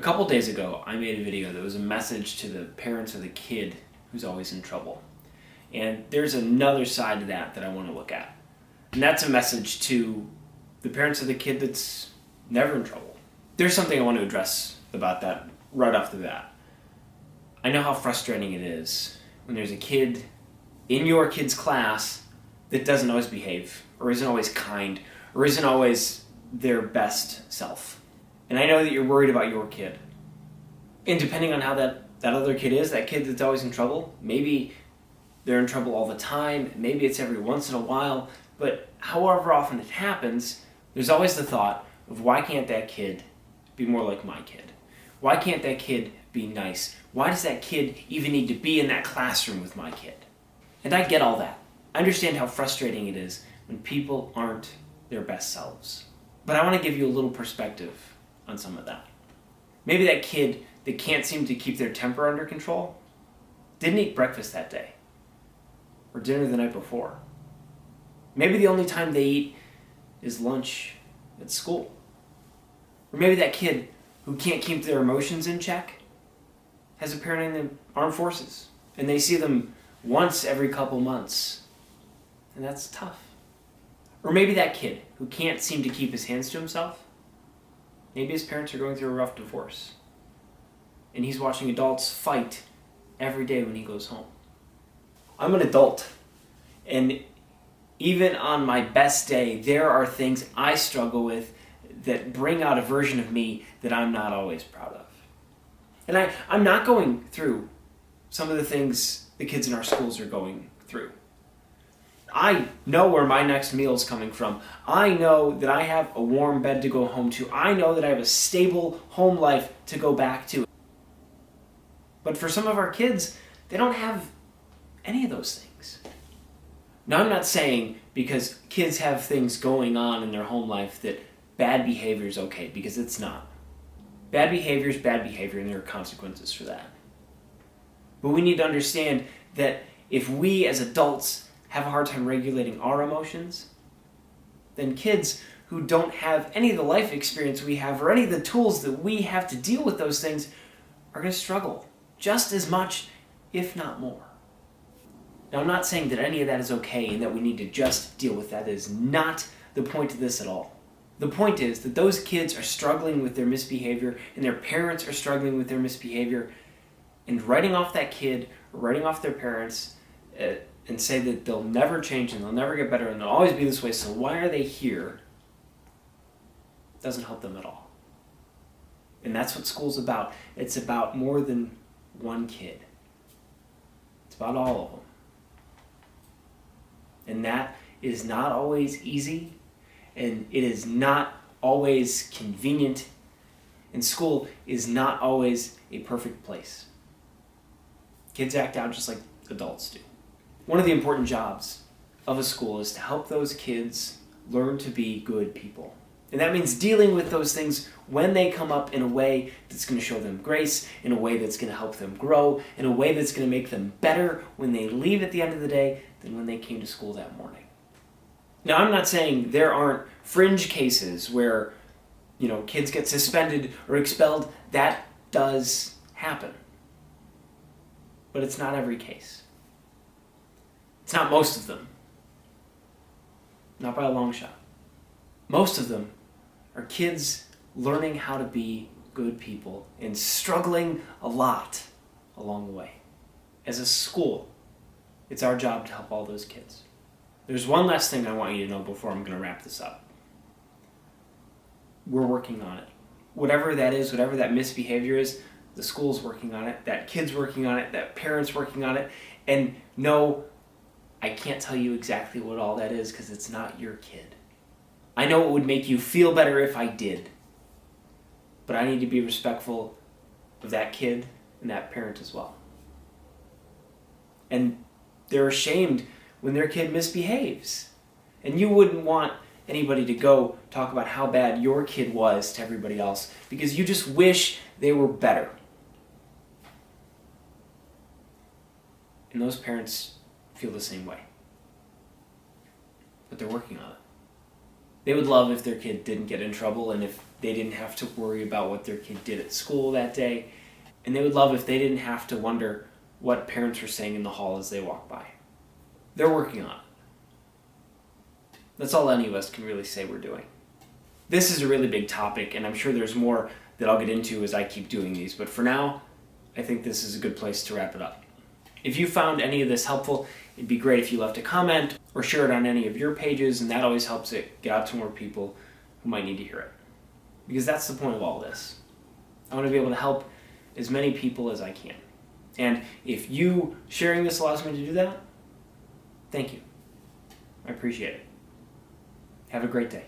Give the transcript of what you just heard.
couple days ago, I made a video that was a message to the parents of the kid who's always in trouble. And there's another side to that I want to look at. And that's a message to the parents of the kid that's never in trouble. There's something I want to address about that right off the bat. I know how frustrating it is when there's a kid in your kid's class that doesn't always behave, or isn't always kind, or isn't always their best self. And I know that you're worried about your kid. And depending on how that other kid is, that kid that's always in trouble, maybe they're in trouble all the time, maybe it's every once in a while, but however often it happens, there's always the thought of why can't that kid be more like my kid? Why can't that kid be nice? Why does that kid even need to be in that classroom with my kid? And I get all that. I understand how frustrating it is when people aren't their best selves. But I want to give you a little perspective on some of that. Maybe that kid that can't seem to keep their temper under control didn't eat breakfast that day, or dinner the night before. Maybe the only time they eat is lunch at school. Or maybe that kid who can't keep their emotions in check has a parent in the armed forces, and they see them once every couple months, and that's tough. Or maybe that kid who can't seem to keep his hands to himself, maybe his parents are going through a rough divorce, and he's watching adults fight every day when he goes home. I'm an adult, and even on my best day, there are things I struggle with that bring out a version of me that I'm not always proud of. And I'm not going through some of the things the kids in our schools are going through. I know where my next meal is coming from. I know that I have a warm bed to go home to. I know that I have a stable home life to go back to. But for some of our kids, they don't have any of those things. Now, I'm not saying because kids have things going on in their home life that bad behavior is okay, because it's not. Bad behavior is bad behavior, and there are consequences for that. But we need to understand that if we as adults have a hard time regulating our emotions, then kids who don't have any of the life experience we have or any of the tools that we have to deal with those things are going to struggle just as much, if not more. Now, I'm not saying that any of that is okay and that we need to just deal with that. That is not the point of this at all. The point is that those kids are struggling with their misbehavior and their parents are struggling with their misbehavior, and writing off that kid or writing off their parents and say that they'll never change and they'll never get better and they'll always be this way, so why are they here, doesn't help them at all. And that's what school's about. It's about more than one kid. It's about all of them. And that is not always easy, and it is not always convenient, and school is not always a perfect place. Kids act out just like adults do. One of the important jobs of a school is to help those kids learn to be good people. And that means dealing with those things when they come up in a way that's going to show them grace, in a way that's going to help them grow, in a way that's going to make them better when they leave at the end of the day than when they came to school that morning. Now, I'm not saying there aren't fringe cases where, kids get suspended or expelled. That does happen. But it's not every case. It's not most of them. Not by a long shot. Most of them are kids learning how to be good people and struggling a lot along the way. As a school, it's our job to help all those kids. There's one last thing I want you to know before I'm going to wrap this up. We're working on it. Whatever that is, whatever that misbehavior is, the school's working on it, that kid's working on it, that parent's working on it. And no, I can't tell you exactly what all that is because it's not your kid. I know it would make you feel better if I did. But I need to be respectful of that kid and that parent as well. And they're ashamed when their kid misbehaves. And you wouldn't want anybody to go talk about how bad your kid was to everybody else because you just wish they were better. And those parents feel the same way. But they're working on it. They would love if their kid didn't get in trouble and if they didn't have to worry about what their kid did at school that day. And they would love if they didn't have to wonder what parents were saying in the hall as they walk by. They're working on it. That's all any of us can really say we're doing. This is a really big topic, and I'm sure there's more that I'll get into as I keep doing these, but for now, I think this is a good place to wrap it up. If you found any of this helpful, it'd be great if you left a comment or share it on any of your pages, and that always helps it get out to more people who might need to hear it. Because that's the point of all this. I want to be able to help as many people as I can. And if you sharing this allows me to do that, thank you. I appreciate it. Have a great day.